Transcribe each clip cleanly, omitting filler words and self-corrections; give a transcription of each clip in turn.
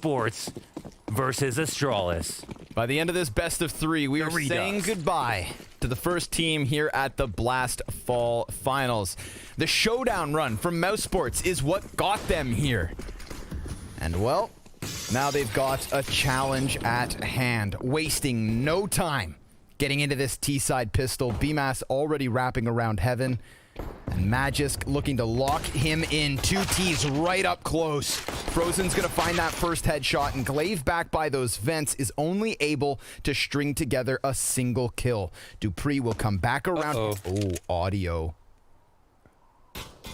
Mousesports versus Astralis. By the end of this best of 3, we are saying goodbye to the first team here at the Blast Fall Finals. The showdown run from Mousesports is what got them here. And well, now they've got a challenge at hand, wasting no time getting into this T-side pistol. BMAS already wrapping around Heaven. And Magisk looking to lock him in. 2 T's right up close. Frozen's going to find that first headshot, and Glaive, back by those vents, is only able to string together a single kill. Dupree will come back around. Oh, audio.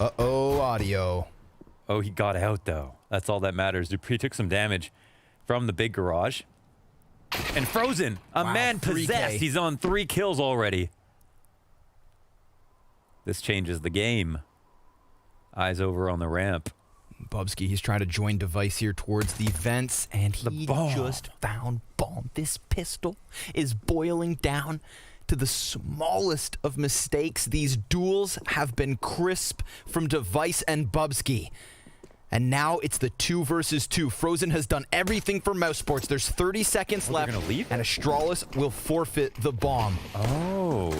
Audio. Oh, he got out, though. That's all that matters. Dupree took some damage from the big garage. And Frozen, a man possessed. 3K. He's on 3 kills already. This changes the game. Eyes over on the ramp. Bubsky, he's trying to join Device here towards the vents, and he just found bomb. This pistol is boiling down to the smallest of mistakes. These duels have been crisp from Device and Bubsky. And now it's the 2 versus 2. Frozen has done everything for Mousesports. There's 30 seconds left, and Astralis will forfeit the bomb. Oh.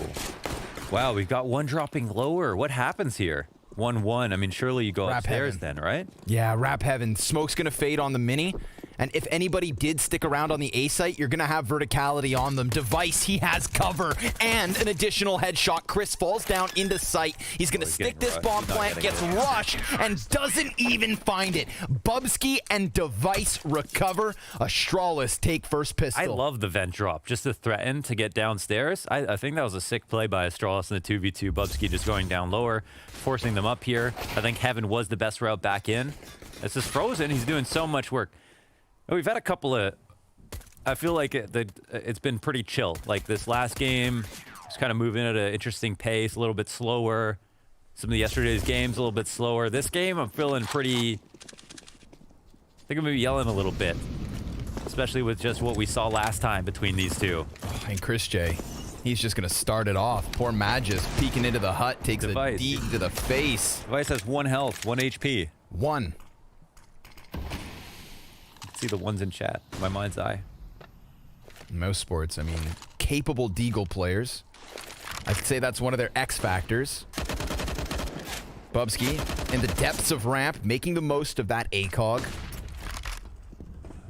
Wow, we've got one dropping lower. What happens here? 1-1. I mean, surely you go upstairs then, right? Yeah, Rap Heaven. Smoke's going to fade on the mini. And if anybody did stick around on the A site, you're going to have verticality on them. Device, he has cover and an additional headshot. Chris falls down into sight. He's going to stick this bomb plant, gets rushed, and doesn't even find it. Bubsky and Device recover. Astralis take first pistol. I love the vent drop, just to threaten to get downstairs. I think that was a sick play by Astralis in the 2v2. Bubsky just going down lower, forcing them up here. I think Heaven was the best route back in. This is Frozen. He's doing so much work. We've had a couple of, I feel like it's been pretty chill. Like this last game, just kind of moving at an interesting pace, a little bit slower. Some of yesterday's games, a little bit slower. This game, I'm feeling pretty, I think I'm maybe yelling a little bit. Especially with just what we saw last time between these two. Oh, and Chris J, he's just going to start it off. Poor Magisk peeking into the hut, takes a D to the face. Device has 1 health, 1 HP. 1. See the ones in chat. My mind's eye. Mousesports, I mean, capable Deagle players. I'd say that's one of their X factors. Bubsky in the depths of ramp, making the most of that ACOG.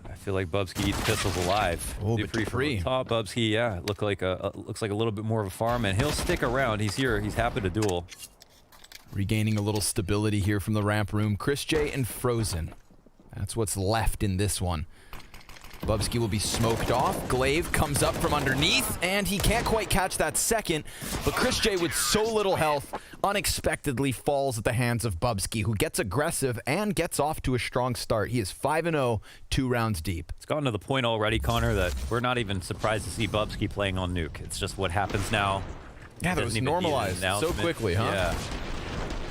I feel like Bubsky eats pistols alive. Oh, but Dupree. Top Bubsky, yeah, looks like a little bit more of a farm, and he'll stick around. He's here. He's happy to duel. Regaining a little stability here from the ramp room. Chris J and Frozen. That's what's left in this one. Bubsky will be smoked off. Glaive comes up from underneath, and he can't quite catch that second. But Chris J, with so little health, unexpectedly falls at the hands of Bubsky, who gets aggressive and gets off to a strong start. He is 5-0, 2 rounds deep. It's gotten to the point already, Connor, that we're not even surprised to see Bubsky playing on Nuke. It's just what happens now. Yeah, that was normalized so quickly, huh? Yeah.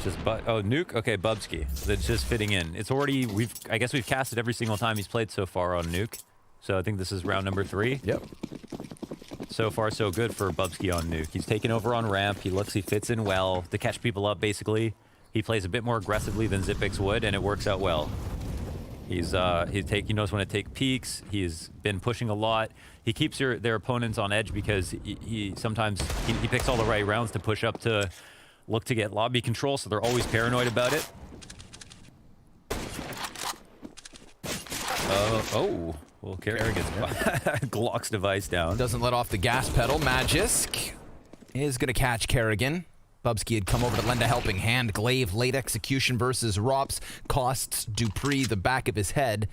Just Nuke, okay, Bubsky. That's just fitting in. It's already, I guess we've casted every single time he's played so far on Nuke. So I think this is round number 3. Yep. So far, so good for Bubsky on Nuke. He's taken over on ramp. He fits in well to catch people up, basically. He plays a bit more aggressively than Zipix would, and it works out well. He knows when to take peeks. He's been pushing a lot. He keeps their opponents on edge because he sometimes picks all the right rounds to push up to look to get lobby control, so they're always paranoid about it. Well, Kerrigan Glock's Device down. Doesn't let off the gas pedal. Magisk is going to catch Kerrigan. Bubsky had come over to lend a helping hand. Glaive, late execution versus Rops, costs Dupree the back of his head.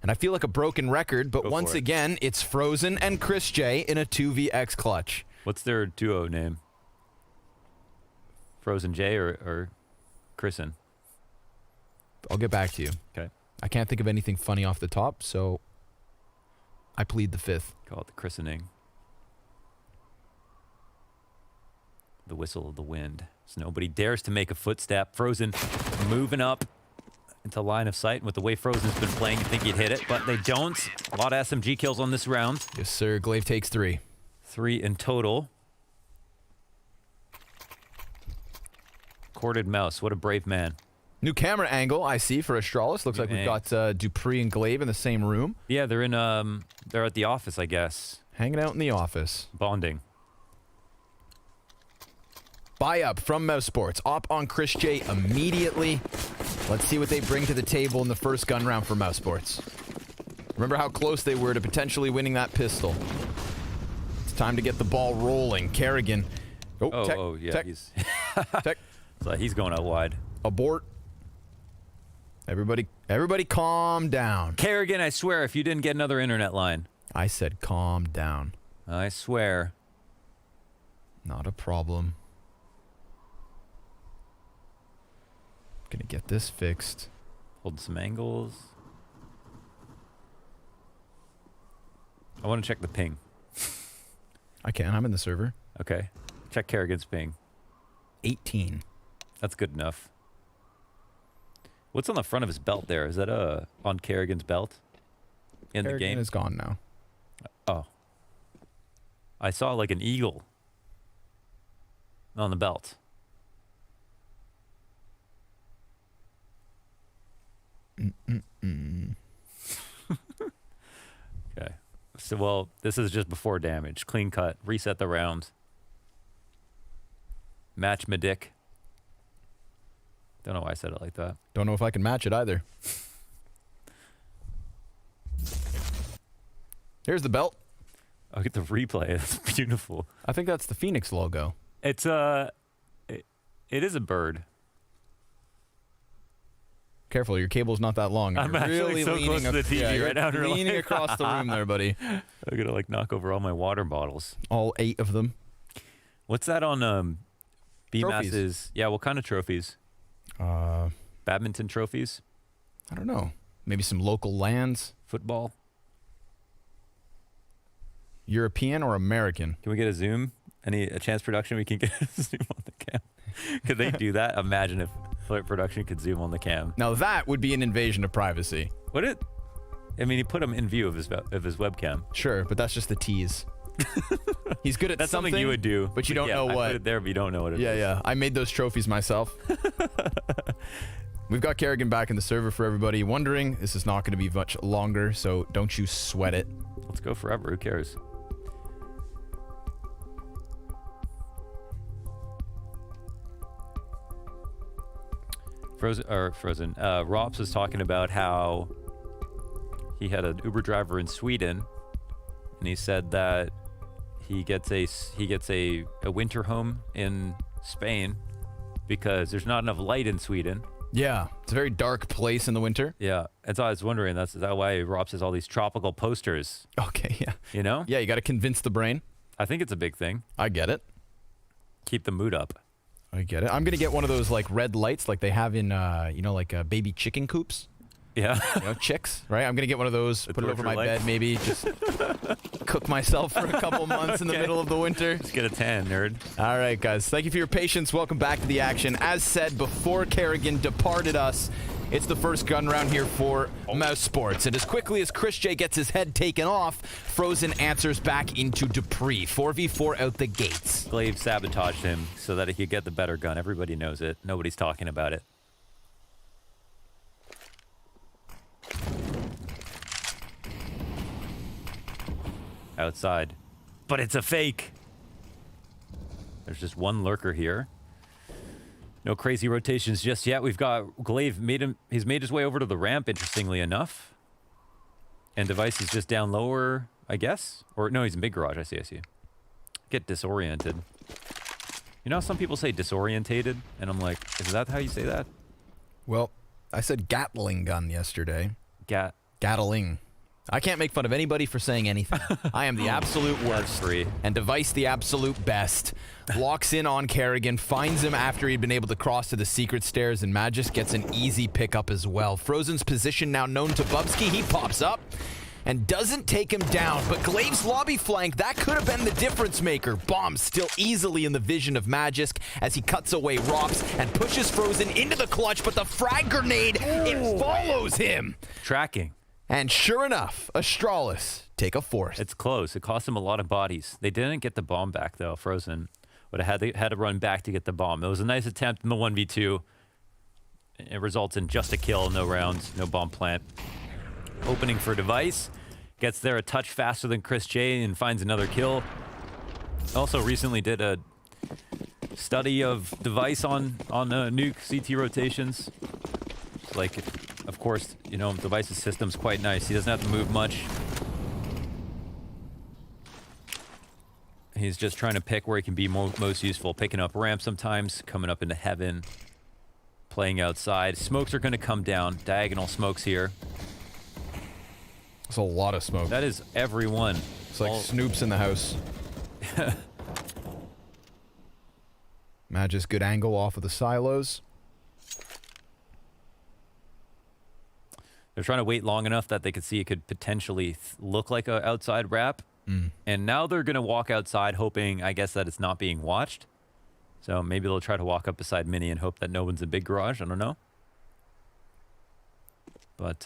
And I feel like a broken record, but once again, it's Frozen and Chris J in a 2vx clutch. What's their duo name? Frozen J or Chrisen? I'll get back to you. Okay. I can't think of anything funny off the top, so I plead the 5th. Call it the christening. The whistle of the wind. So nobody dares to make a footstep. Frozen moving up into line of sight. With the way Frozen's been playing, you'd think he'd hit it, but they don't. A lot of SMG kills on this round. Yes, sir. Glaive takes 3. 3 in total. Corded Mouse, what a brave man. New camera angle, I see, for Astralis. Looks like we've got Dupree and Glaive in the same room. Yeah, they're in, they're at the office, I guess. Hanging out in the office. Bonding. Buy up from Mousesports. Op on Chris J immediately. Let's see what they bring to the table in the first gun round for Mousesports. Remember how close they were to potentially winning that pistol. It's time to get the ball rolling. Kerrigan. Yeah, tech. he's Tech. so he's going out wide. Abort. Everybody calm down. Kerrigan, I swear, if you didn't get another internet line. I said calm down. I swear. Not a problem. Gonna get this fixed. Hold some angles. I want to check the ping. I can. I'm in the server. Okay. Check Kerrigan's ping. 18. That's good enough. What's on the front of his belt there? Is that on Kerrigan's belt? In the game? Is gone now. Oh. I saw like an eagle on the belt. Okay. So, well, this is just before damage. Clean cut. Reset the round. Match my dick. Don't know why I said it like that. Don't know if I can match it either. Here's the belt. I'll get the replay. It's beautiful. I think that's the Phoenix logo. It's it is a bird. Careful, your cable's not that long. I'm You're actually really so leaning close to the TV right now. You're leaning across the room there, buddy. I'm gonna like knock over all my water bottles. All 8 of them. What's that on Trophies. BMAS's? Yeah, what kind of trophies? Badminton trophies? I don't know. Maybe some local lands. Football? European or American? Can we get a zoom? A chance production we can get a zoom on the cam? Could they do that? Imagine if Flirt Production could zoom on the cam. Now that would be an invasion of privacy. Would it? I mean, he put him in view of his webcam. Sure, but that's just the tease. He's good at That's something you would do, but you don't know I what. put it there, but you don't know what it is. Yeah. I made those trophies myself. We've got Kerrigan back in the server for everybody wondering. This is not going to be much longer, so don't you sweat it. Let's go forever. Who cares? Frozen. Rops was talking about how he had an Uber driver in Sweden, and he said that he gets a winter home in Spain because there's not enough light in Sweden. Yeah, it's a very dark place in the winter. Yeah, and so I was wondering, is that why Rops has all these tropical posters? Okay, yeah. You know? Yeah, you got to convince the brain. I think it's a big thing. I get it. Keep the mood up. I get it. I'm going to get one of those like red lights like they have in, like baby chicken coops. Yeah. Chicks, right? I'm going to get one of those, put it over my light. bed, maybe just cook myself for a couple months in the middle of the winter. Just get a tan, nerd. All right, guys. Thank you for your patience. Welcome back to the action. As said before Kerrigan departed us, it's the first gun round here for Mousesports. And as quickly as Chris J gets his head taken off, Frozen answers back into Dupree. 4v4 out the gates. Glaive sabotaged him so that he could get the better gun. Everybody knows it. Nobody's talking about it. Outside. But it's a fake. There's just one lurker here. No crazy rotations just yet. We've got Glaive he's made his way over to the ramp, interestingly enough. And Device is just down lower, I guess? Or no, he's in big garage. I see. Get disoriented. You know how some people say disorientated? And I'm like, is that how you say that? Well, I said Gatling gun yesterday. Gatling. I can't make fun of anybody for saying anything. I am the absolute worst. Free. And Device the absolute best. Locks in on Kerrigan, finds him after he'd been able to cross to the secret stairs, and Magis gets an easy pickup as well. Frozen's position now known to Bubsky. He pops up and doesn't take him down, but Glaive's lobby flank, that could have been the difference maker. Bomb still easily in the vision of Magisk as he cuts away Rops and pushes Frozen into the clutch, but the frag grenade, it follows him. Tracking. And sure enough, Astralis take a fourth. It's close. It cost him a lot of bodies. They didn't get the bomb back, though. Frozen would have had to run back to get the bomb. It was a nice attempt in the 1v2. It results in just a kill, no rounds, no bomb plant. Opening for Device. Gets there a touch faster than Chris J and finds another kill. Also recently did a study of Device on Nuke CT rotations. Like, of course, you know, Device's system's quite nice. He doesn't have to move much. He's just trying to pick where he can be most useful. Picking up ramp sometimes, coming up into heaven, playing outside. Smokes are going to come down. Diagonal smokes here. That's a lot of smoke. That is everyone. It's like Snoop's in the house. Magic's good angle off of the silos. They're trying to wait long enough that they could see it could potentially look like an outside wrap. And now they're going to walk outside hoping, I guess, that it's not being watched. So maybe they'll try to walk up beside Mini and hope that no one's in big garage. I don't know. But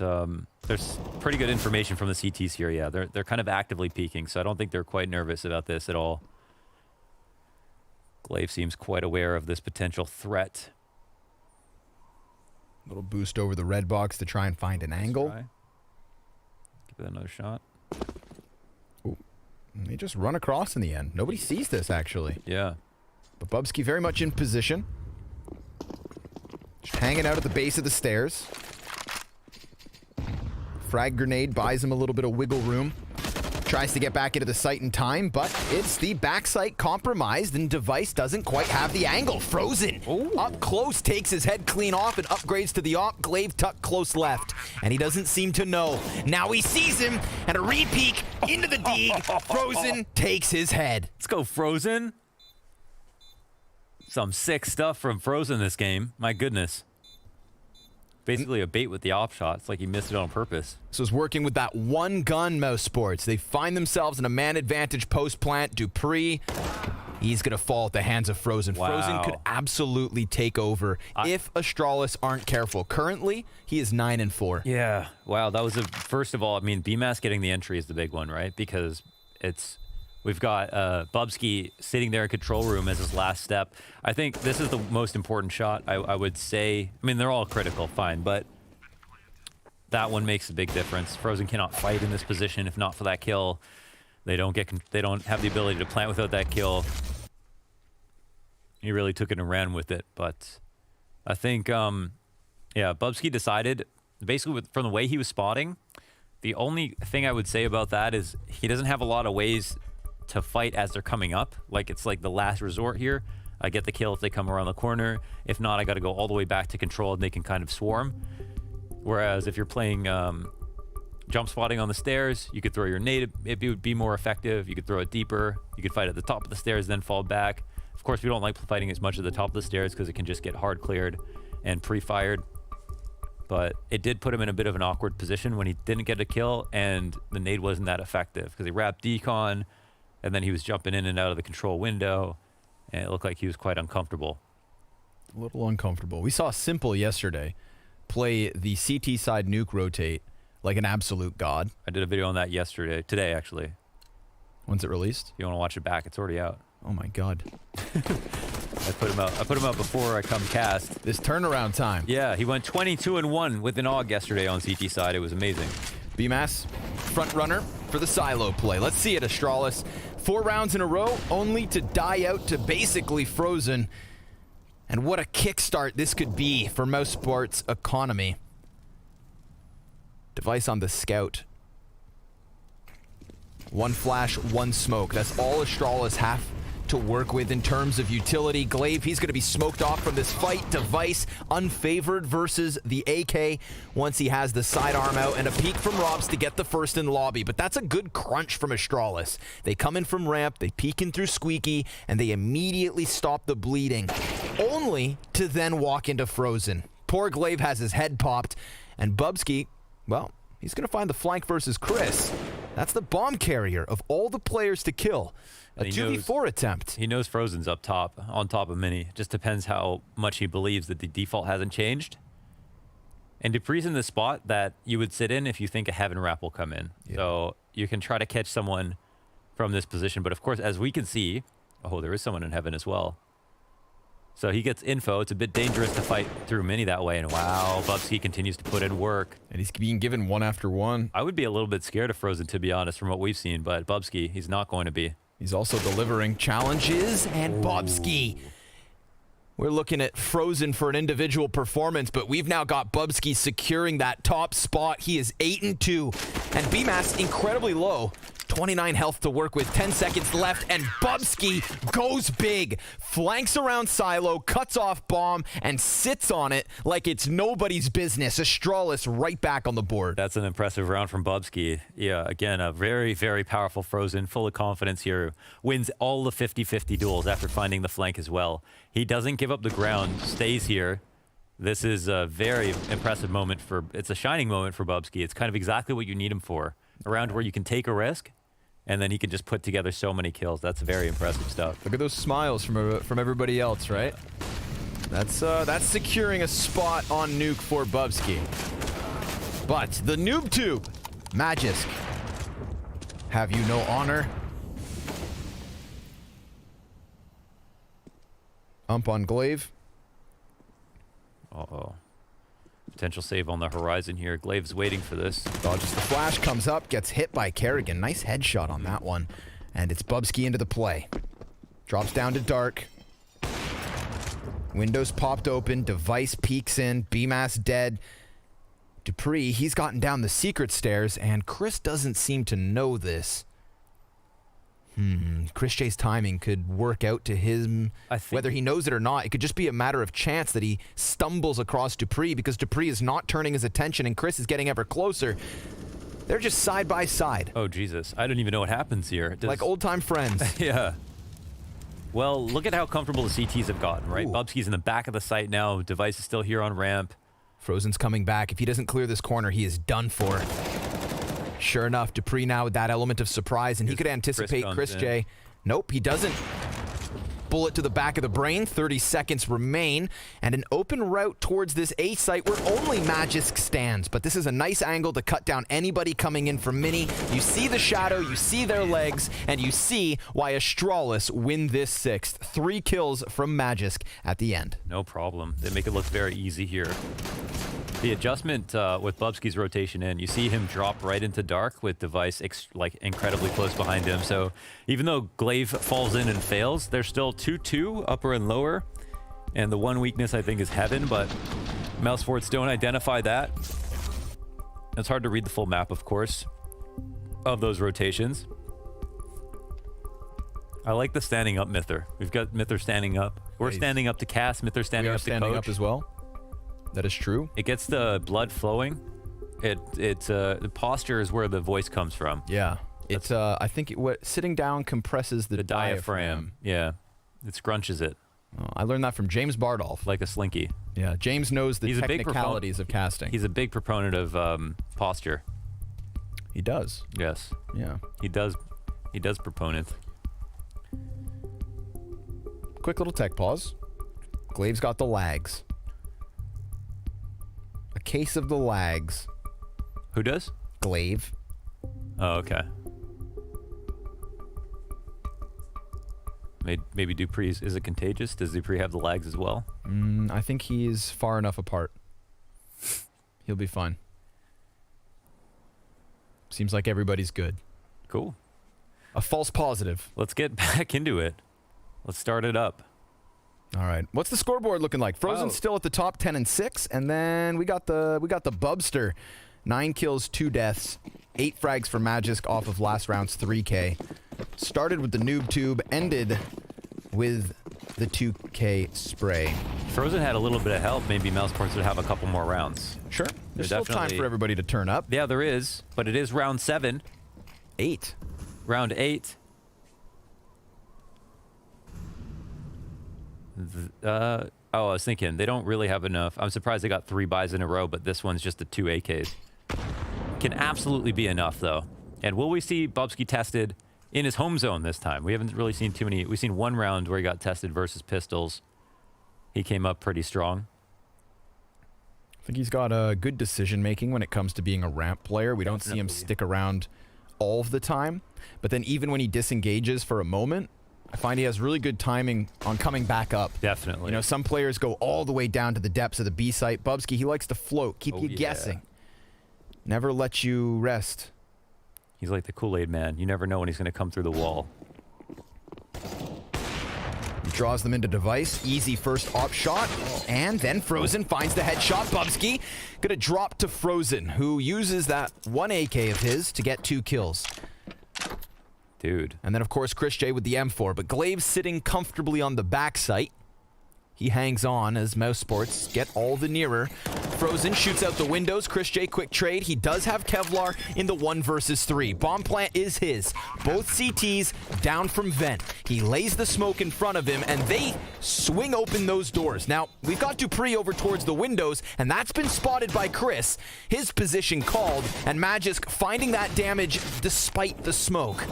there's pretty good information from the CTs here. Yeah, they're kind of actively peeking, so I don't think they're quite nervous about this at all. Glaive seems quite aware of this potential threat. Little boost over the red box to try and find an angle. Give it another shot. Ooh. They just run across in the end. Nobody sees this, actually. Yeah. But Bubsky very much in position. Just hanging out at the base of the stairs. Frag grenade buys him a little bit of wiggle room. Tries to get back into the site in time, but it's the back site compromised, and Device doesn't quite have the angle. Frozen. Ooh. Up close, takes his head clean off and upgrades to the op. Glaive tuck close left, and he doesn't seem to know. Now he sees him, and a re-peek into the dig. Frozen takes his head. Let's go, Frozen. Some sick stuff from Frozen this game. My goodness. Basically a bait with the op shot. It's like he missed it on purpose. So it's working with that one gun, Mousesports. They find themselves in a man advantage post plant. Dupree, he's going to fall at the hands of Frozen. Wow. Frozen could absolutely take over if Astralis aren't careful. Currently, he is 9-4. Yeah. Wow. That was a, first of all, I mean, BMAS getting the entry is the big one, right? Because we've got Bubsky sitting there in control room as his last step. I think this is the most important shot, I would say. I mean, they're all critical, fine, but that one makes a big difference. Frozen cannot fight in this position if not for that kill. They don't have the ability to plant without that kill. He really took it and ran with it, but I think, yeah, Bubsky decided, basically from the way he was spotting, the only thing I would say about that is he doesn't have a lot of ways to fight as they're coming up. Like, it's like the last resort here. I get the kill if they come around the corner. If not, I got to go all the way back to control and they can kind of swarm. Whereas if you're playing jump spotting on the stairs, you could throw your nade. It would be more effective. You could throw it deeper. You could fight at the top of the stairs, then fall back. Of course, we don't like fighting as much at the top of the stairs because it can just get hard cleared and pre-fired. But it did put him in a bit of an awkward position when he didn't get a kill and the nade wasn't that effective because he wrapped decon and then he was jumping in and out of the control window and it looked like he was quite uncomfortable. A little uncomfortable. We saw Simple yesterday play the CT side nuke rotate like an absolute god. I did a video on that today actually. When's it released? If you want to watch it back, it's already out. Oh my god. I put him out before I come cast. This turnaround time. Yeah, he went 22-1 with an AUG yesterday on CT side. It was amazing. BMAS, front runner for the silo play. Let's see it, Astralis. 4 rounds in a row, only to die out to basically Frozen. And what a kickstart this could be for Mousesports' economy. Device on the scout. 1 flash, 1 smoke. That's all Astralis have to work with in terms of utility. Glaive, he's going to be smoked off from this fight. Device unfavored versus the AK once he has the sidearm out, and a peek from Robs to get the first in lobby. But that's a good crunch from Astralis. They come in from ramp, they peek in through Squeaky, and they immediately stop the bleeding, only to then walk into Frozen. Poor Glaive has his head popped, and Bubsky, well, he's going to find the flank versus Chris. That's the bomb carrier of all the players to kill. A 2v4 attempt. He knows Frozen's up top, on top of Mini. Just depends how much he believes that the default hasn't changed. And Dupree's in the spot that you would sit in if you think a Heaven Wrap will come in. Yeah. So you can try to catch someone from this position. But of course, as we can see, oh, there is someone in Heaven as well. So he gets info. It's a bit dangerous to fight through Mini that way. And wow, Bubsky continues to put in work. And he's being given one after one. I would be a little bit scared of Frozen, to be honest, from what we've seen. But Bubsky, he's not going to be. He's also delivering challenges. And Bubsky. We're looking at Frozen for an individual performance, but we've now got Bubsky securing that top spot. He is 8-2. And BMAS incredibly low. 29 health to work with, 10 seconds left, and Bubsky goes big. Flanks around Silo, cuts off bomb, and sits on it like it's nobody's business. Astralis right back on the board. That's an impressive round from Bubsky. Yeah, again, a very, very powerful Frozen, full of confidence here. Wins all the 50-50 duels after finding the flank as well. He doesn't give up the ground, stays here. This is a very impressive moment for, it's a shining moment for Bubsky. It's kind of exactly what you need him for. A round where you can take a risk, and then he can just put together so many kills. That's very impressive stuff. Look at those smiles from everybody else, right? That's securing a spot on Nuke for Bubsky. But the Noob Tube, Magisk, have you no honor? Ump on Glaive. Uh-oh. Potential save on the horizon here. Glaive's waiting for this. Dodges the flash, comes up, gets hit by Kerrigan. Nice headshot on that one. And it's Bubsky into the play. Drops down to dark. Windows popped open. Device peeks in. BMAS dead. Dupree, he's gotten down the secret stairs, and Chris doesn't seem to know this. Chris J's timing could work out to him, whether he knows it or not. It could just be a matter of chance that he stumbles across Dupree, because Dupree is not turning his attention and Chris is getting ever closer. They're just side by side. Oh, Jesus. I don't even know what happens here. Like old-time friends. Yeah. Well, look at how comfortable the CTs have gotten, right? Bubsky's in the back of the site now. Device is still here on ramp. Frozen's coming back. If he doesn't clear this corner, he is done for. Sure enough, Dupree now with that element of surprise, and he could anticipate Chris J. Nope, he doesn't. Bullet to the back of the brain, 30 seconds remain, and an open route towards this A site where only Magisk stands. But this is a nice angle to cut down anybody coming in from Mini. You see the shadow, you see their legs, and you see why Astralis win this 6th. 3 kills from Magisk at the end. No problem. They make it look very easy here. The adjustment with Bubsky's rotation in, you see him drop right into dark with Device like incredibly close behind him. So even though Glaive falls in and fails, there's still 2-2 upper and lower. And the one weakness I think is Heaven, but Mousesports don't identify that. It's hard to read the full map, of course, of those rotations. I like the standing up Mither. We've got Mither standing up. We're standing up to cast, Mither standing up to coach. We are standing up as well. That is true. It gets the blood flowing. The posture is where the voice comes from. Yeah. It's I think sitting down compresses the diaphragm. Yeah. It scrunches it. Oh, I learned that from James Bardolph. Like a slinky. Yeah, James knows the technicalities of casting. He's a big proponent of posture. He does. Yes. Yeah. He does proponent. Quick little tech pause. Glaive's got the lags. A case of the lags. Who does? Glaive. Oh, okay. Maybe Dupree's... Is it contagious? Does Dupree have the lags as well? I think he's far enough apart. He'll be fine. Seems like everybody's good. Cool. A false positive. Let's get back into it. Let's start it up. All right. What's the scoreboard looking like? Frozen's still at the top 10 and 6, and then we got the Bubster. 9 kills, 2 deaths, 8 frags for Magisk off of last round's 3K. Started with the Noob Tube, ended with the 2K spray. Frozen had a little bit of help. Maybe Mousesports would have a couple more rounds. Sure. There's still time for everybody to turn up. Yeah, there is, but it is round 7. 8. Round 8. I was thinking they don't really have enough. I'm surprised they got 3 buys in a row, but this one's just the 2 AKs. Can absolutely be enough, though. And will we see Bubsky tested in his home zone this time? We haven't really seen too many. We've seen 1 round where he got tested versus Pistols. He came up pretty strong. I think he's got a good decision-making when it comes to being a ramp player. We don't see him stick around all of the time. But then even when he disengages for a moment, I find he has really good timing on coming back up. Definitely. You know, some players go all the way down to the depths of the B site. Bubsky, he likes to float, keep you guessing. Never let you rest. He's like the Kool-Aid man. You never know when he's going to come through the wall. He draws them into device. Easy first op shot. And then Frozen finds the headshot. Bubsky gonna drop to Frozen, who uses that one AK of his to get 2 kills. Dude. And then, of course, Chris J with the M4. But Glaive sitting comfortably on the back site. He hangs on as Mousesports get all the nearer. Frozen shoots out the windows. Chris J, quick trade. He does have Kevlar in the 1 versus 3. Bomb plant is his. Both CTs down from vent. He lays the smoke in front of him, and they swing open those doors. Now, we've got Dupree over towards the windows, and that's been spotted by Chris. His position called, and Magisk finding that damage despite the smoke.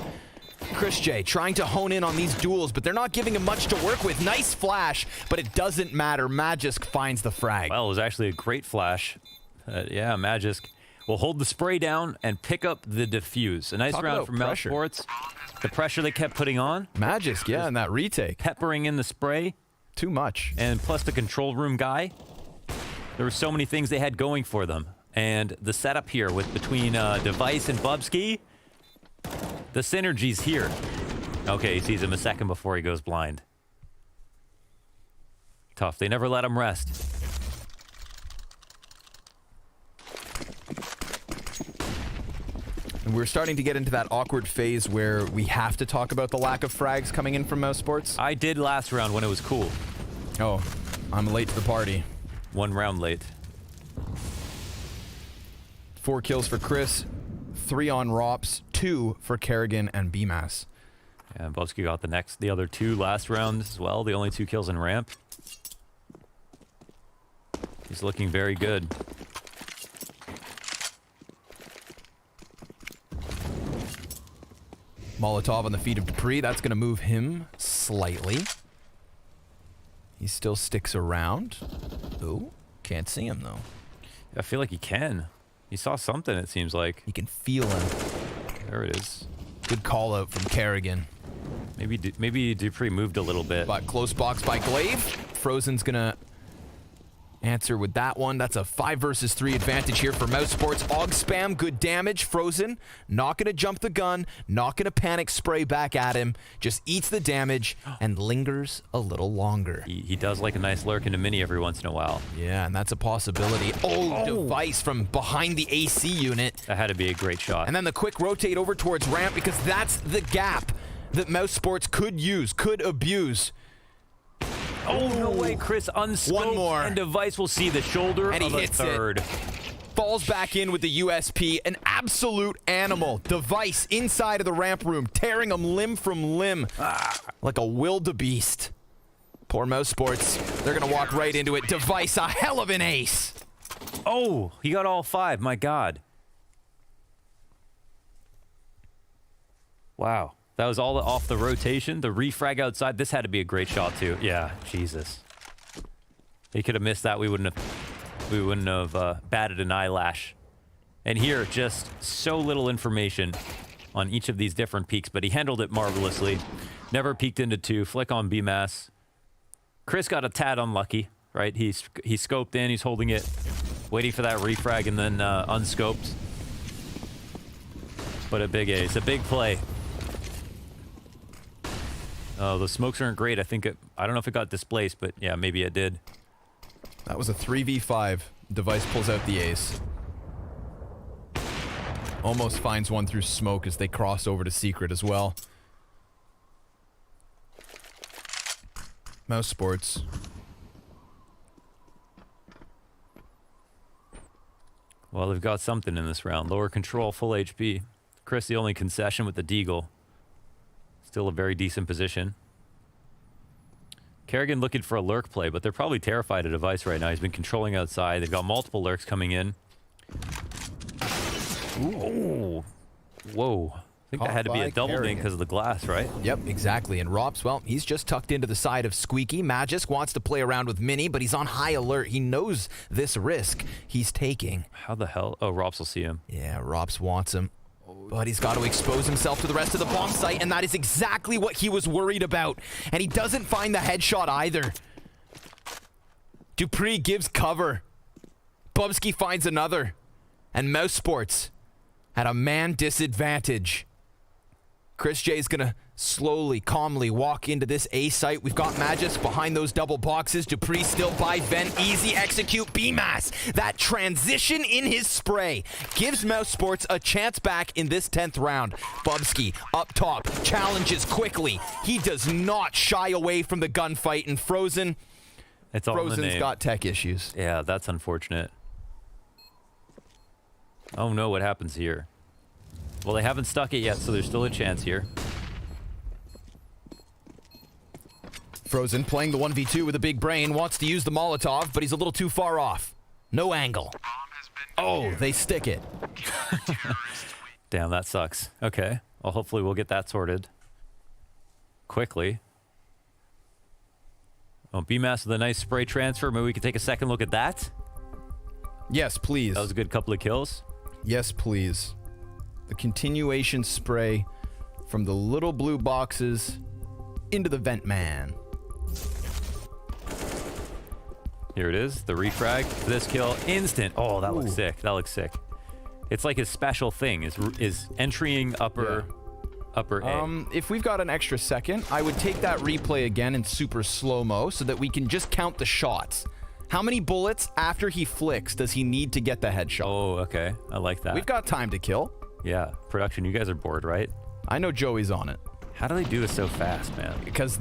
Chris J trying to hone in on these duels, but they're not giving him much to work with. Nice flash, but it doesn't matter. Magisk finds the frag. Well, it was actually a great flash. Yeah, Magisk will hold the spray down and pick up the defuse. A nice round from Mousesports. The pressure they kept putting on. Magisk, yeah, and that retake. Peppering in the spray. Too much. And plus the control room guy. There were so many things they had going for them. And the setup here with between Device and Bubsky, the synergy's here. Okay, he sees him a second before he goes blind. Tough. They never let him rest. And we're starting to get into that awkward phase where we have to talk about the lack of frags coming in from Mousesports. I did last round when it was cool. Oh, I'm late to the party. 1 round late. 4 kills for Chris, 3 on Rops, 2 for Kerrigan and BMAS. Yeah, Bubsky got the other 2 last round as well. The only 2 kills in ramp. He's looking very good. Molotov on the feet of Dupree. That's going to move him slightly. He still sticks around. Ooh, can't see him though. I feel like he can. He saw something, it seems like. You can feel him. There it is. Good call out from Kerrigan. Maybe Dupree moved a little bit. But close box by Glaive. Frozen's gonna answer with that one. That's a 5 versus 3 advantage here for Mousesports. AUG spam, good damage. Frozen, not gonna jump the gun, not gonna panic spray back at him. Just eats the damage and lingers a little longer. He does like a nice lurk into mini every once in a while. Yeah, and that's a possibility. Oh, Device from behind the AC unit. That had to be a great shot. And then the quick rotate over towards ramp because that's the gap that Mousesports could use, could abuse. Oh, no way, Chris unscoped. One more. And Device will see the shoulder and he of a hits third. It. Falls back in with the USP. An absolute animal. Device inside of the ramp room, tearing him limb from limb. Like a wildebeest. Poor Mousesports. They're going to walk right into it. Device, a hell of an ace. Oh, he got all 5. My God. Wow. That was all off the rotation. The refrag outside. This had to be a great shot too. Yeah, Jesus. He could have missed that. We wouldn't have batted an eyelash. And here, just so little information on each of these different peaks, but he handled it marvelously. Never peeked into 2. Flick on BMAS. Chris got a tad unlucky, right? He scoped in. He's holding it, waiting for that refrag, and then unscoped. But a big ace, a big play. Oh, the smokes aren't great. I don't know if it got displaced, but yeah, maybe it did. That was a 3v5. Device pulls out the ace. Almost finds one through smoke as they cross over to Secret as well. Mousesports. Well, they've got something in this round. Lower control, full HP. Chris, the only concession with the Deagle. Still a very decent position. Kerrigan looking for a lurk play, but they're probably terrified of Device right now. He's been controlling outside. They've got multiple lurks coming in. Ooh. Whoa. I think that had to be a double dink because of the glass, right? Yep, exactly. And Rops, well, he's just tucked into the side of Squeaky. Magisk wants to play around with Mini, but he's on high alert. He knows this risk he's taking. How the hell? Oh, Rops will see him. Yeah, Rops wants him. Oh, But he's got to expose himself to the rest of the bomb site, and that is exactly what he was worried about. And he doesn't find the headshot either. Dupree gives cover. Bubsky finds another. And Mousesports at a man disadvantage. Chris J is going to slowly, calmly walk into this A site. We've got Magis behind those double boxes. Dupree still by vent. Easy execute. BMAS. That transition in his spray gives Mousesports a chance back in this 10th round. Bubsky up top. Challenges quickly. He does not shy away from the gunfight. And Frozen. It's all in the Frozen's name. got tech issues. Yeah, that's unfortunate. Oh no, what happens here? Well, they haven't stuck it yet, so there's still a chance here. Frozen playing the 1v2 with a big brain, wants to use the Molotov, but he's a little too far off. No angle. Oh, they stick it. Damn, that sucks. Okay, well, hopefully we'll get that sorted quickly. Oh, BMAS with a nice spray transfer. Maybe we can take a second look at that. Yes, please. That was a good couple of kills. Yes, please. The continuation spray from the little blue boxes into the vent man. Here it is, the refrag for this kill. Instant. Oh, that looks sick. That looks sick. It's like his special thing is entering upper A. If we've got an extra second, I would take that replay again in super slow-mo so that we can just count the shots. How many bullets after he flicks does he need to get the headshot? Oh, okay. I like that. We've got time to kill. Yeah. Production, you guys are bored, right? I know Joey's on it. How do they do this so fast, man? Because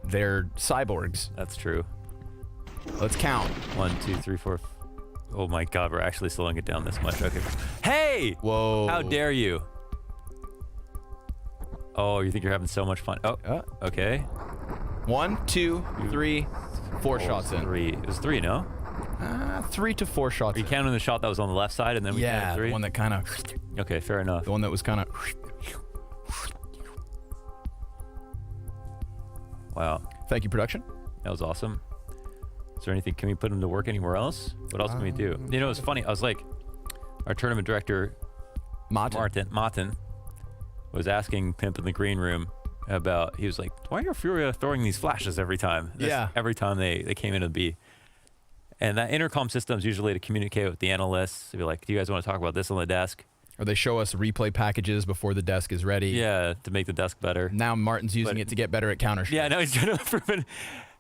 they're cyborgs. That's true. Let's count. 1, 2, 3, 4. Oh my God, we're actually slowing it down this much. Okay. Hey! Whoa. How dare you? Oh, you think you're having so much fun? Oh, okay. 1, 2, 3, 4 shots in. 3. It was 3, no? 3 to 4 shots. Are you counting the shot that was on the left side and then we counted 3? The one that kind of. Okay, fair enough. The one that was kind of. Wow. Thank you, production. That was awesome. Is there anything? Can we put him to work anywhere else? What else can we do? You know, it's funny. I was like, our tournament director, Martin, was asking Pimp in the green room about, he was like, why are Furia throwing these flashes every time? Every time they came into B. And that intercom system is usually to communicate with the analysts. To be like, do you guys want to talk about this on the desk? Or they show us replay packages before the desk is ready. Yeah, to make the desk better. Now Martin's using it to get better at Counter-Strike. Yeah, now he's trying to improve it.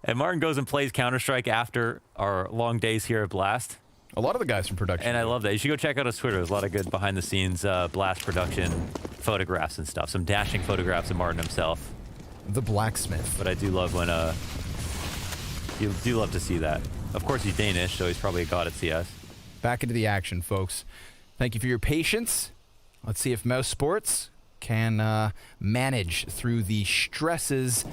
And Martin goes and plays Counter-Strike after our long days here at Blast. A lot of the guys from production. And I love that. You should go check out his Twitter. There's a lot of good behind-the-scenes Blast production photographs and stuff. Some dashing photographs of Martin himself. The blacksmith. But I do love when you do love to see that. Of course, he's Danish, so he's probably a god at CS. Back into the action, folks. Thank you for your patience. Let's see if Mousesports can manage through the stresses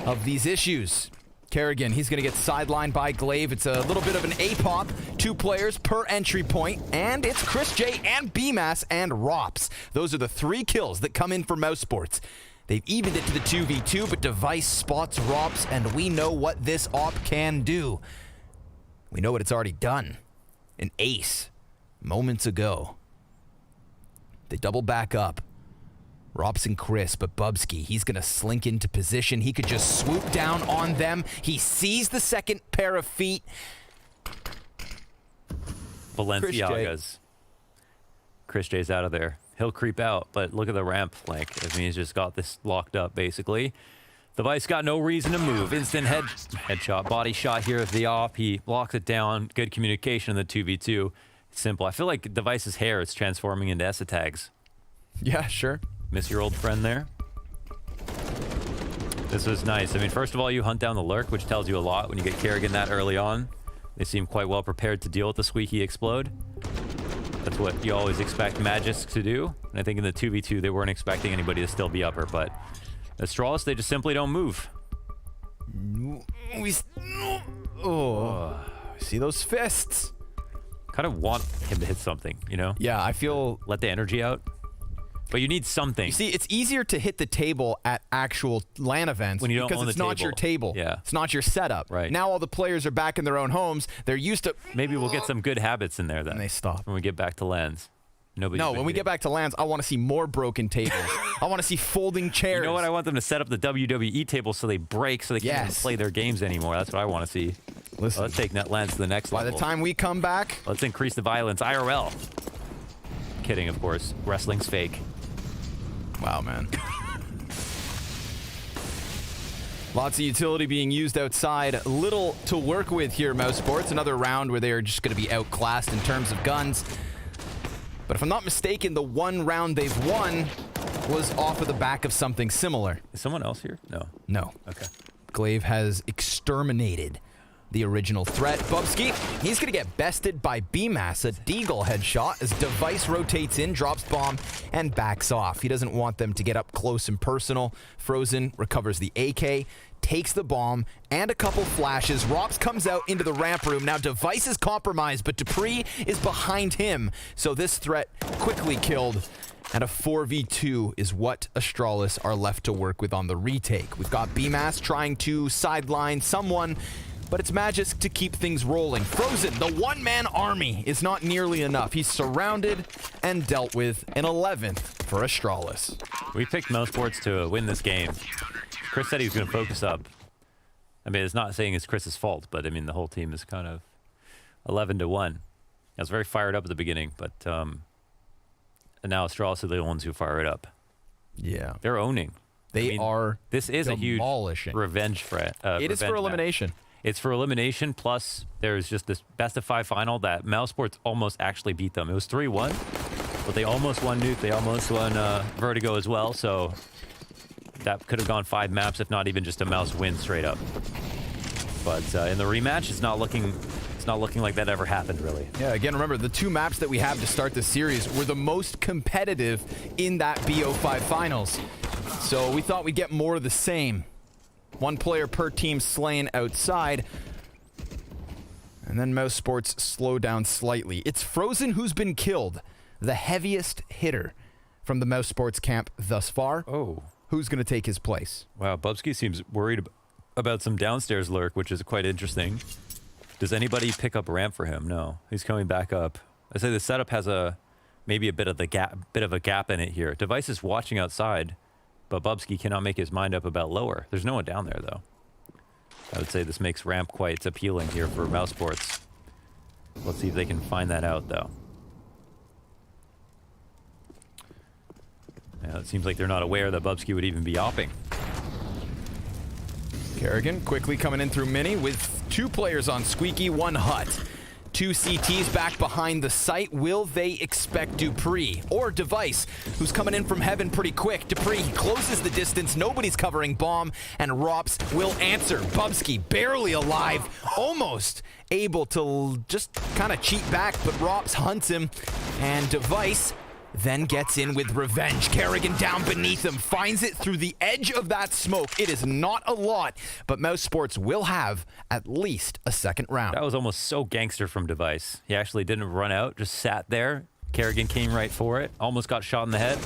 of these issues. Kerrigan, he's going to get sidelined by Glaive. It's a little bit of an A-pop. 2 players per entry point. And it's Chris J and BMAS and Rops. Those are the 3 kills that come in for Mousesports. They've evened it to the 2v2, but Device spots Rops, and we know what this op can do. We know what it's already done. An ace. Moments ago. They double back up. Rops and Chris, but Bubsky, he's going to slink into position. He could just swoop down on them. He sees the second pair of feet. Balenciagas. Chris J's out of there. He'll creep out, but look at the ramp flank. I mean, he's just got this locked up, basically. Device got no reason to move. Instant headshot, body shot here with the op. He locks it down. Good communication in the 2v2. It's simple. I feel like Device's hair is transforming into ESA tags. Yeah, sure. Miss your old friend there. This was nice. I mean, first of all, you hunt down the lurk, which tells you a lot when you get Kerrigan that early on. They seem quite well prepared to deal with the squeaky explode. That's what you always expect Magis to do. And I think in the 2v2, they weren't expecting anybody to still be upper, but Astralis, they just simply don't move. See those fists? Kind of want him to hit something, you know? Yeah, I feel... Let the energy out. But you need something. You see, it's easier to hit the table at actual LAN events when you don't because own it's the not your table. Yeah. It's not your setup. Right. Now all the players are back in their own homes. They're used to... Maybe we'll get some good habits in there then. And they stop. When we get back to LANs. Nobody's No, been when we hitting. get back to lands, I want to see more broken tables. I want to see folding chairs. You know what? I want them to set up the WWE tables so they break, so they can't even play their games anymore. That's what I want to see. Listen, Let's take net lands to the next by level. the time we come back, Let's increase the violence. IRL. Kidding, of course. Wrestling's fake. wow, man. Lots of utility being used outside. Little to work with here, Mousesports. Another round where they are just going to be outclassed in terms of guns. But if I'm not mistaken, the one round they've won was off of the back of something similar. Is someone else here? No. No. Okay. Glaive has exterminated the original threat. Bubsky, he's going to get bested by BMAS, a Deagle headshot, as Device rotates in, drops bomb, and backs off. He doesn't want them to get up close and personal. Frozen recovers the AK, takes the bomb, and a couple flashes. Rops comes out into the ramp room. Now Device is compromised, but Dupree is behind him, so this threat quickly killed. And a 4v2 is what Astralis are left to work with on the retake. We've got BMAS trying to sideline someone, but it's Magisk to keep things rolling. Frozen, the one-man army, is not nearly enough. He's surrounded and dealt with an 11th for Astralis. We picked Mousesports to win this game. Chris said he was going to focus up. I mean, it's not saying it's Chris's fault, but I mean, the whole team is kind of 11-1. I was very fired up at the beginning, but and now Astralis are the ones who fire it up. Yeah. They're owning. They are This is a huge demolishing. revenge threat. It is for elimination. It's for elimination, plus there's just this best-of-5 final that Mousesports almost actually beat them. It was 3-1, but they almost won Nuke. They almost won Vertigo as well, so that could have gone 5 maps, if not even just a Mouse win straight up. But in the rematch, it's not looking like that ever happened, really. Yeah, again, remember, the 2 maps that we have to start this series were the most competitive in that BO5 finals. So we thought we'd get more of the same. 1 player per team slain outside. And then Mousesports slow down slightly. It's Frozen who's been killed. The heaviest hitter from the Mousesports camp thus far. Oh. Who's going to take his place? Wow, Bubsky seems worried about some downstairs lurk, which is quite interesting. Does anybody pick up ramp for him? No, he's coming back up. I say the setup has maybe a bit of a gap in it here. Device is watching outside, but Bubsky cannot make his mind up about lower. There's no one down there though. I would say this makes ramp quite appealing here for Mousesports. Let's see if they can find that out though. Yeah, it seems like they're not aware that Bubsky would even be opping. Kerrigan quickly coming in through Mini with 2 players on Squeaky, 1 hut. 2 CTs back behind the site. Will they expect Dupree or Device, who's coming in from heaven pretty quick? Dupree closes the distance. Nobody's covering bomb, and Rops will answer. Bubsky barely alive, almost able to just kind of cheat back, but Rops hunts him, and Device then gets in with revenge. Kerrigan down beneath him, finds it through the edge of that smoke. It is not a lot, but Mousesports will have at least a second round. That was almost so gangster from Device. He actually didn't run out, just sat there. Kerrigan came right for it, almost got shot in the head.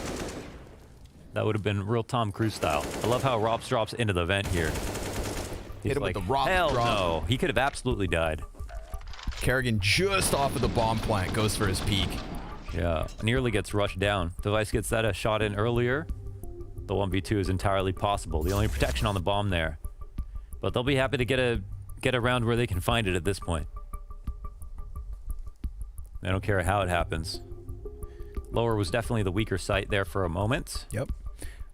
That would have been real Tom Cruise style. I love how Rops drops into the vent here. He's Hit him like, with the Rops hell drop. no. He could have absolutely died. Kerrigan just off of the bomb plant goes for his peak. Yeah, nearly gets rushed down. Device gets that a shot in earlier. The 1v2 is entirely possible. The only protection on the bomb there. But they'll be happy to get a round where they can find it at this point. I don't care how it happens. Lower was definitely the weaker site there for a moment. Yep.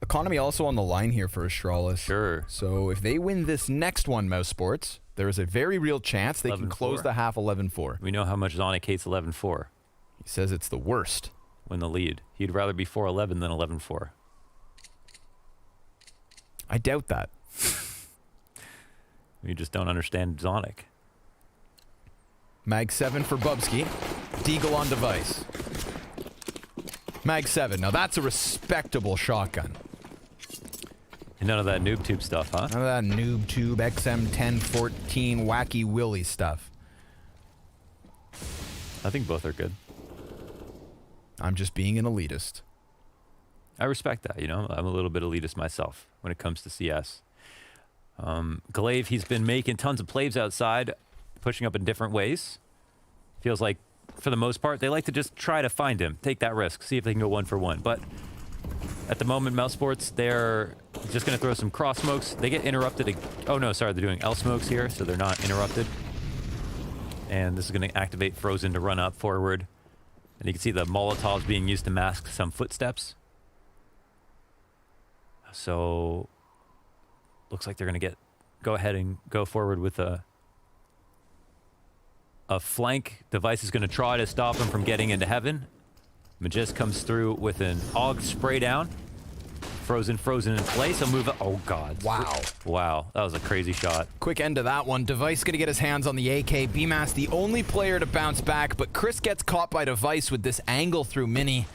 Economy also on the line here for Astralis. Sure. So if they win this next one, Mousesports, there is a very real chance they can 11-4. close the half 11-4. We know how much Zonic hates 11-4. He says it's the worst. Win the lead. He'd rather be 4-11 than 11-4. I doubt that. You just don't understand Zonic. Mag 7 for Bubsky. Deagle on Device. Mag 7. Now that's a respectable shotgun. And none of that noob tube stuff, huh? None of that noob tube XM1014 wacky willy stuff. I think both are good. I'm just being an elitist. I respect that, you know. I'm a little bit elitist myself when it comes to CS. Glaive, he's been making tons of plays outside, pushing up in different ways. Feels like for the most part, they like to just try to find him, take that risk, see if they can go 1 for 1. But at the moment, Mousesports, they're just going to throw some cross smokes. They get interrupted. Oh, no, sorry. They're doing L smokes here, so they're not interrupted. And this is going to activate Frozen to run up forward. And you can see the Molotovs being used to mask some footsteps. So looks like they're going to go ahead and go forward with a flank. Device is going to try to stop him from getting into heaven. Magist comes through with an AUG spray down. Frozen in place. He'll move up. Oh, God. Wow. Wow. That was a crazy shot. Quick end to that one. Device going to get his hands on the AK. BMAS the only player to bounce back, but Chris gets caught by Device with this angle through Mini.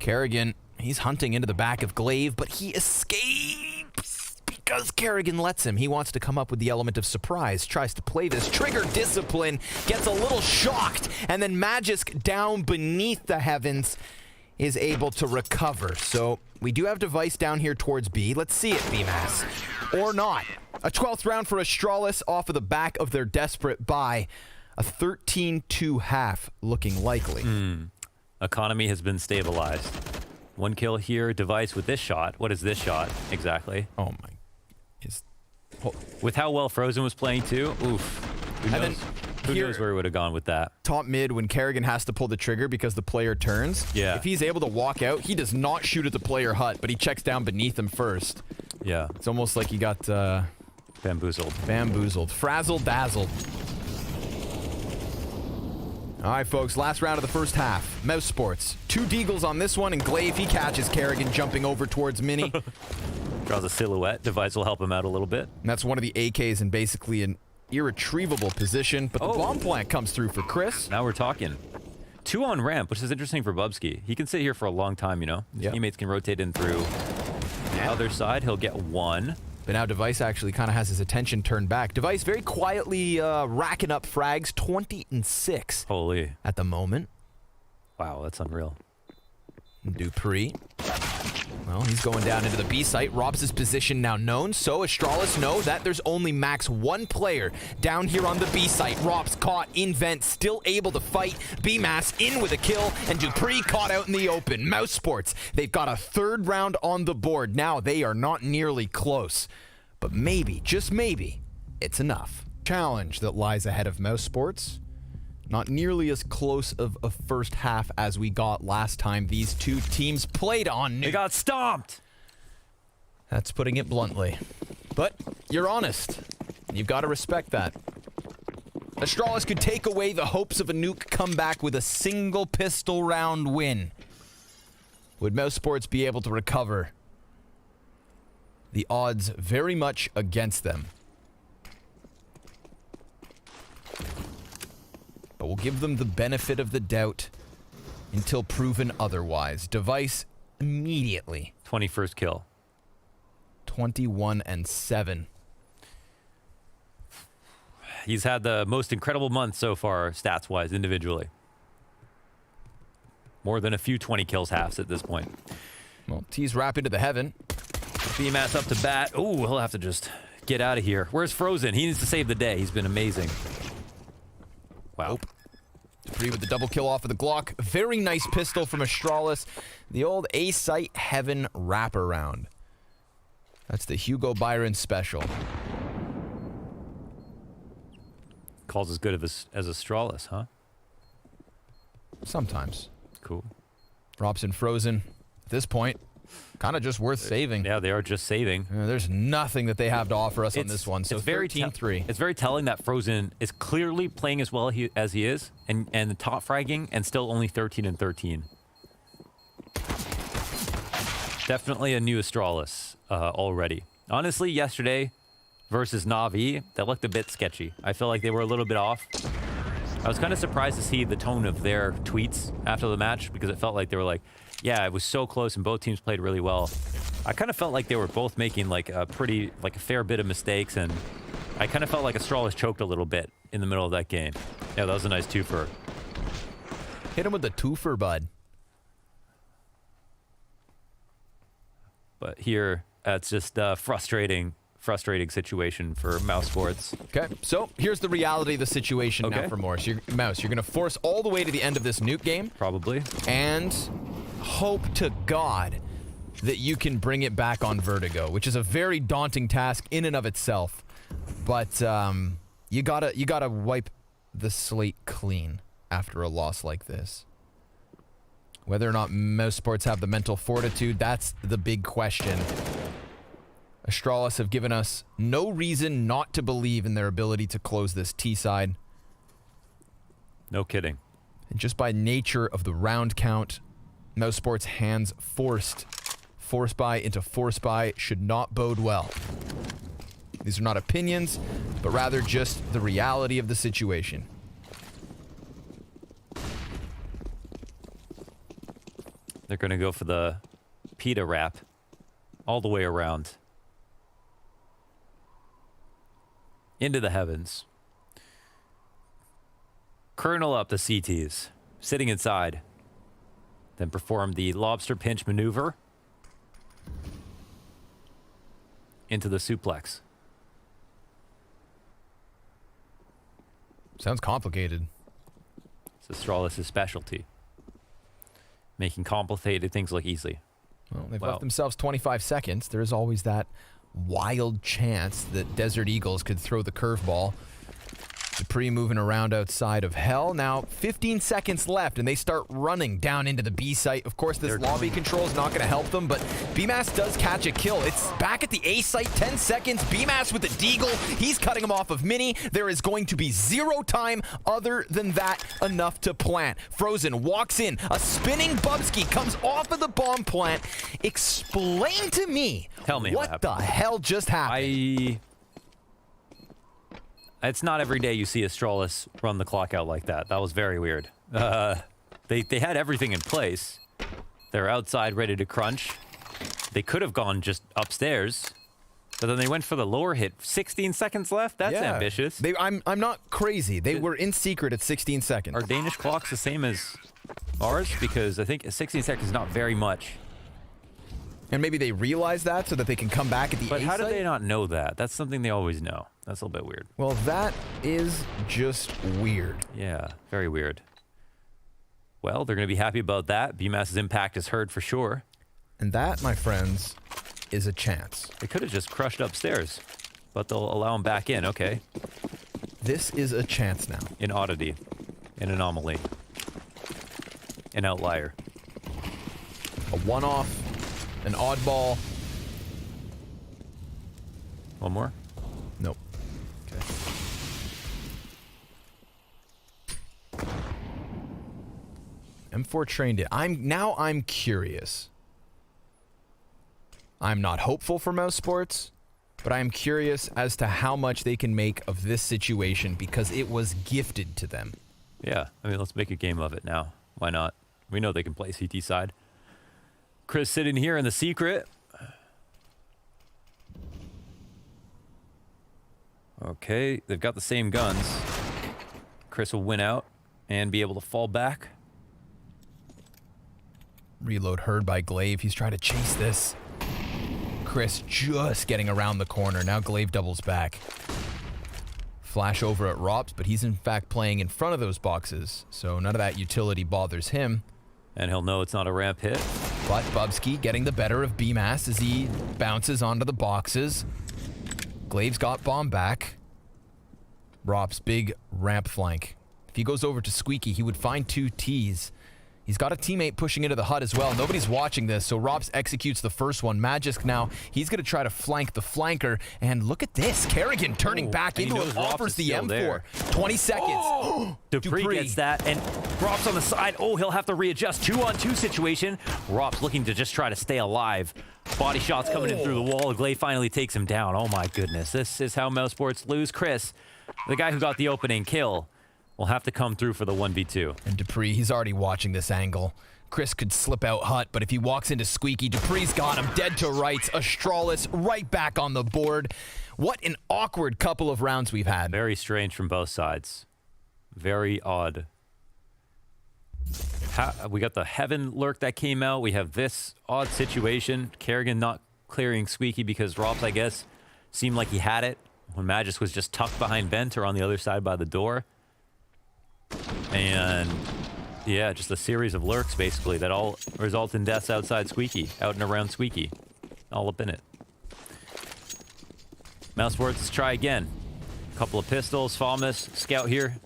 Kerrigan, he's hunting into the back of Glaive, but he escapes because Kerrigan lets him. He wants to come up with the element of surprise, tries to play this trigger discipline, gets a little shocked, and then Magisk down beneath the heavens is able to recover. So we do have Device down here towards B. Let's see it, BMAS. Or not. A 12th round for Astralis off of the back of their desperate buy. A 13-2 half looking likely. Economy has been stabilized. 1 kill here. Device with this shot. What is this shot exactly? Oh my. With how well Frozen was playing too, oof. Who knows where he would have gone with that? Top mid, when Kerrigan has to pull the trigger because the player turns. Yeah. If he's able to walk out, he does not shoot at the player hut, but he checks down beneath him first. Yeah. It's almost like he got bamboozled. Frazzled dazzled. All right, folks, last round of the first half. Mousesports. 2 deagles on this one, and Glaive, he catches Kerrigan jumping over towards Mini. Draws a silhouette. Device will help him out a little bit. And that's one of the AKs in basically an irretrievable position, but the bomb plant comes through for Chris. Now we're talking. 2 on ramp, which is interesting for Bubsky. He can sit here for a long time, you know? His teammates can rotate in through the other side. He'll get 1. But now Device actually kind of has his attention turned back. Device very quietly racking up frags, 20 and 6. Holy. At the moment. Wow, that's unreal. Dupree. Well, he's going down into the B site. Robs' position now known, so Astralis know that there's only max 1 player down here on the B site. Robs caught in vent, still able to fight. BMAS in with a kill, and Dupree caught out in the open. Mousesports, they've got a 3rd round on the board. Now they are not nearly close, but maybe, just maybe, it's enough. Challenge that lies ahead of Mousesports. Not nearly as close of a first half as we got last time these 2 teams played on Nuke. They got stomped! That's putting it bluntly. But you're honest. You've got to respect that. Astralis could take away the hopes of a Nuke comeback with a single pistol round win. Would Mousesports be able to recover? The odds very much against them. But we'll give them the benefit of the doubt until proven otherwise. Device immediately. 21st kill. 21 and 7. He's had the most incredible month so far, stats-wise, individually. More than a few 20 kills halves at this point. Well, T's wrap into the heaven. BMAS up to bat. Ooh, he'll have to just get out of here. Where's Frozen? He needs to save the day. He's been amazing. Wow. Dupree with the double kill off of the Glock. Very nice pistol from Astralis. The old A-Site Heaven wraparound. That's the Hugo Byron special. Calls as good as Astralis, huh? Sometimes. Cool. Robson Frozen. At this point, kind of just worth saving. Yeah, they are just saving. There's nothing that they have to offer us on this one. So 13-3. It's very telling that Frozen is clearly playing as well as he is, and the top fragging, and still only 13 and 13. Definitely a new Astralis already. Honestly, yesterday versus Na'Vi, that looked a bit sketchy. I feel like they were a little bit off. I was kind of surprised to see the tone of their tweets after the match, because it felt like they were like, yeah, it was so close and both teams played really well. I kind of felt like they were both making like a fair bit of mistakes, and I kind of felt like Astralis choked a little bit in the middle of that game. Yeah, that was a nice twofer. Hit him with the twofer, bud. But here, it's just frustrating frustrating situation for Mousesports. Okay, so here's the reality of the situation now for Mouse. You're going to force all the way to the end of this Nuke game. Probably. And hope to God that you can bring it back on Vertigo, which is a very daunting task in and of itself. But you gotta wipe the slate clean after a loss like this. Whether or not Mousesports have the mental fortitude, that's the big question. Astralis have given us no reason not to believe in their ability to close this T side. No kidding. And just by nature of the round count, Mousesports' hands forced buy into force buy should not bode well. These are not opinions, but rather just the reality of the situation. They're going to go for the PETA wrap all the way around. Into the heavens. Kernel up the CTs, sitting inside. Then perform the lobster pinch maneuver into the suplex. Sounds complicated. It's Astralis' specialty. Making complicated things look easy. Well, they've left themselves 25 seconds. There is always that wild chance that Desert Eagles could throw the curveball. Dupree moving around outside of Hell. Now, 15 seconds left, and they start running down into the B site. Of course, this lobby control is not going to help them, but BMAS does catch a kill. It's back at the A site, 10 seconds. BMAS with the deagle. He's cutting him off of Mini. There is going to be zero time other than that enough to plant. Frozen walks in. A spinning Bubsky comes off of the bomb plant. Explain to me, tell me what the hell just happened. It's not every day you see Astralis run the clock out like that. That was very weird. They had everything in place. They're outside ready to crunch. They could have gone just upstairs, but then they went for the lower hit. 16 seconds left? That's ambitious. I'm not crazy. They were in secret at 16 seconds. Are Danish clocks the same as ours? Because I think 16 seconds is not very much. And maybe they realize that so that they can come back at the But A how site? do they not know that? That's something they always know. That's a little bit weird. Well, that is just weird. Yeah, very weird. Well, they're going to be happy about that. BMAS's impact is heard for sure. And that, my friends, is a chance. They could have just crushed upstairs, but they'll allow them back in. Okay. This is a chance now. An oddity. An anomaly. An outlier. A one-off. An oddball. One more? Nope. Okay. M4 trained it. I'm curious. I'm not hopeful for Mousesports, but I am curious as to how much they can make of this situation because it was gifted to them. Yeah, I mean, let's make a game of it now. Why not? We know they can play CT side. Chris sitting here in the secret. Okay, they've got the same guns. Chris will win out and be able to fall back. Reload heard by Glaive. He's trying to chase this. Chris just getting around the corner. Now Glaive doubles back. Flash over at Rops, but he's in fact playing in front of those boxes, so none of that utility bothers him. And he'll know it's not a ramp hit. But Bubsky getting the better of BMAS as he bounces onto the boxes. Glaive's got bomb back. Rops, big ramp flank. If he goes over to Squeaky, he would find two T's. He's got a teammate pushing into the hut as well. Nobody's watching this, so Rops executes the first one. Magisk now, he's going to try to flank the flanker. And look at this. Kerrigan turning back into it, offers the M4. There. 20 seconds. Oh! Dupree gets that, and Rops on the side. Oh, he'll have to readjust. 2-on-2 situation. Rops looking to just try to stay alive. Body shots coming in through the wall. Glaive finally takes him down. Oh my goodness. This is how Mousesports lose. Chris, the guy who got the opening kill, will have to come through for the 1v2. And Dupree, he's already watching this angle. Chris could slip out hut, but if he walks into Squeaky, Dupree's got him dead to rights. Astralis right back on the board. What an awkward couple of rounds we've had. Very strange from both sides. Very odd. We got the Heaven lurk that came out. We have this odd situation. Kerrigan not clearing Squeaky because Rops, I guess, seemed like he had it when Magis was just tucked behind vent or on the other side by the door. And yeah, just a series of lurks basically that all result in deaths outside Squeaky, out and around Squeaky, all up in it. Mousesports, let's try again. Couple of pistols, Falmus, scout here.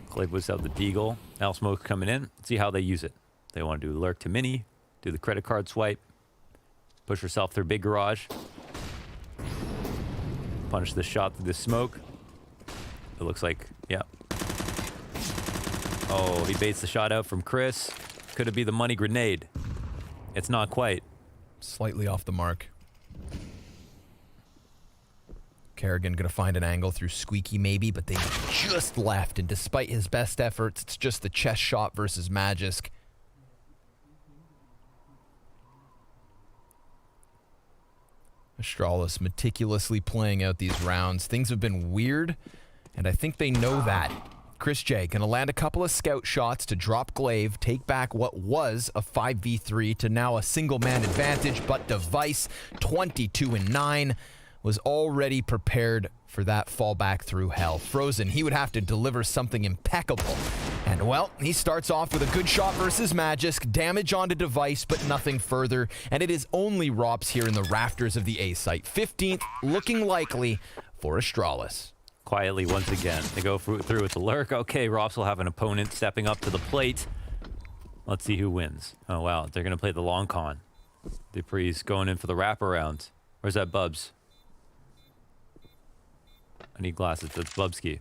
Clave was out the Deagle. Now Smoke coming in. Let's see how they use it. They want to do lurk to mini, do the credit card swipe, push herself through big garage, punish the shot through the smoke. It looks like, yeah. Oh, he baits the shot out from Chris. Could it be the money grenade? It's not quite. Slightly off the mark. Kerrigan gonna find an angle through Squeaky maybe, but they just left, and despite his best efforts, it's just the chest shot versus Magisk. Astralis meticulously playing out these rounds. Things have been weird, and I think they know that. Chris J gonna land a couple of scout shots to drop Glaive, take back what was a 5v3 to now a single-man advantage, but Device, 22-9, was already prepared for that fallback through hell. Frozen, he would have to deliver something impeccable. And well, he starts off with a good shot versus Magisk, damage onto Device, but nothing further. And it is only Rops here in the rafters of the A site. 15th, looking likely for Astralis. Quietly once again, they go through with the lurk. Okay, Rops will have an opponent stepping up to the plate. Let's see who wins. Oh wow, they're gonna play the long con. Dupree's going in for the wraparound. Where's that Bubs? I need glasses. That's Bubsky.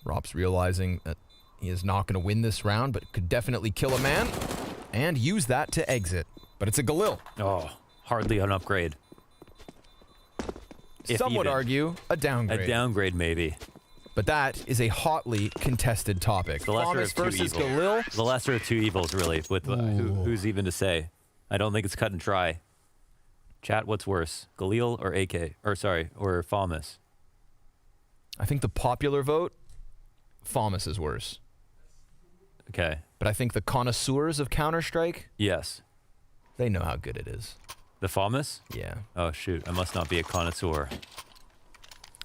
Rops realizing that he is not going to win this round, but could definitely kill a man and use that to exit. But it's a Galil. Oh, hardly an upgrade. Some would argue a downgrade. A downgrade, maybe. But that is a hotly contested topic. The lesser of two versus evils. Galil. The lesser of two evils, really. With who's even to say? I don't think it's cut and dry. Chat, what's worse, Galil or AK? Or sorry, or Falmus? I think the popular vote, Falmus is worse. Okay. But I think the connoisseurs of Counter-Strike, yes, they know how good it is. The Falmus? Yeah. Oh shoot, I must not be a connoisseur.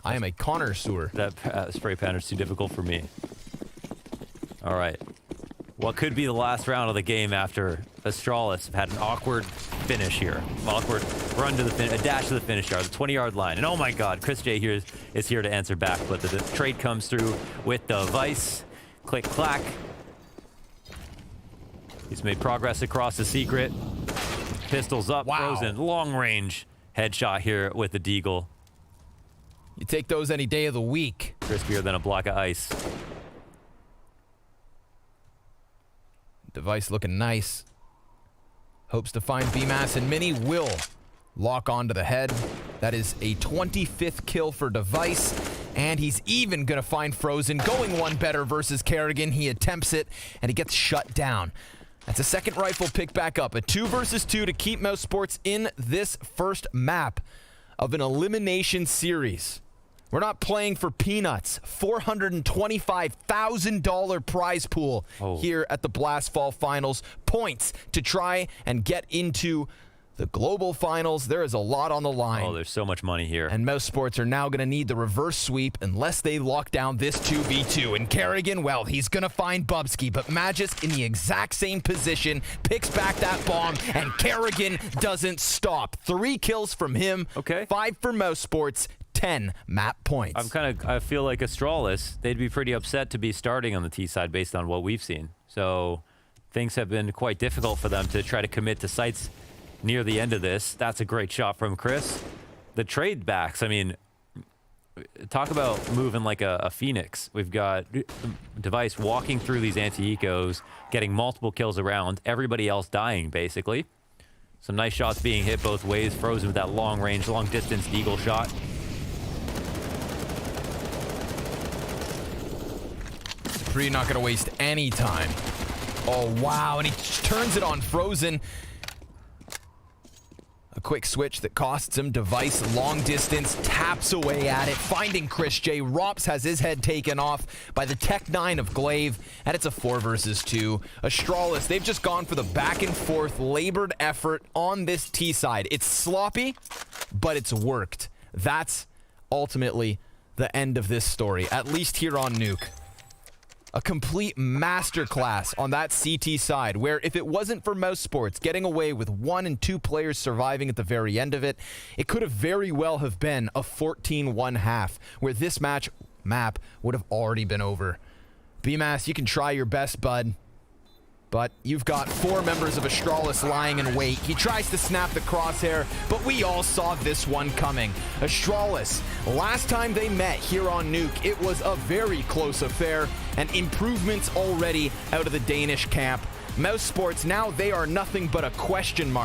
I am a connoisseur. That spray patter's too difficult for me. All right. What could be the last round of the game after Astralis had an awkward finish here. Awkward run to the a dash to the finish yard, the 20-yard line. And oh my god, Chris J here is here to answer back, but the trade comes through with the Vice. Click, clack. He's made progress across the secret. Pistols up, wow. Frozen, long range headshot here with the Deagle. You take those any day of the week. Crispier than a block of ice. Device looking nice. Hopes to find BMAS, and Mini will lock onto the head. That is a 25th kill for Device, and he's even gonna find Frozen. Going one better versus Kerrigan. He attempts it, and he gets shut down. That's a second rifle pick back up. A 2 versus 2 to keep Mousesports in this first map of an elimination series. We're not playing for peanuts. $425,000 prize pool here at the Blast Fall Finals. Points to try and get into the global finals. There is a lot on the line. Oh, there's so much money here. And Mousesports are now going to need the reverse sweep unless they lock down this 2v2. And Kerrigan, well, he's going to find Bubsky, but Magisk in the exact same position picks back that bomb, and Kerrigan doesn't stop. 3 kills from him. Okay. 5 for Mousesports. 10 map points. I feel like Astralis, they'd be pretty upset to be starting on the T side based on what we've seen. So things have been quite difficult for them to try to commit to sites near the end of this. That's a great shot from Chris. The trade backs, I mean, talk about moving like a phoenix. We've got Device walking through these anti-ecos, getting multiple kills around, everybody else dying basically. Some nice shots being hit both ways. Frozen with that long range, long distance Deagle shot. Dupree not going to waste any time. Oh, wow. And he turns it on Frozen. A quick switch that costs him. Device, long distance, taps away at it, finding Chris J. Rops has his head taken off by the Tech 9 of Glaive, and it's a 4 versus 2. Astralis, they've just gone for the back and forth, labored effort on this T side. It's sloppy, but it's worked. That's ultimately the end of this story, at least here on Nuke. A complete masterclass on that CT side, where if it wasn't for Mousesports getting away with 1 and 2 players surviving at the very end of it, it could have very well have been a 14-1 half, where this map would have already been over. BMAS, you can try your best, bud, but you've got 4 members of Astralis lying in wait. He tries to snap the crosshair, but we all saw this one coming. Astralis, last time they met here on Nuke, it was a very close affair, and improvements already out of the Danish camp. Mousesports, now they are nothing but a question mark.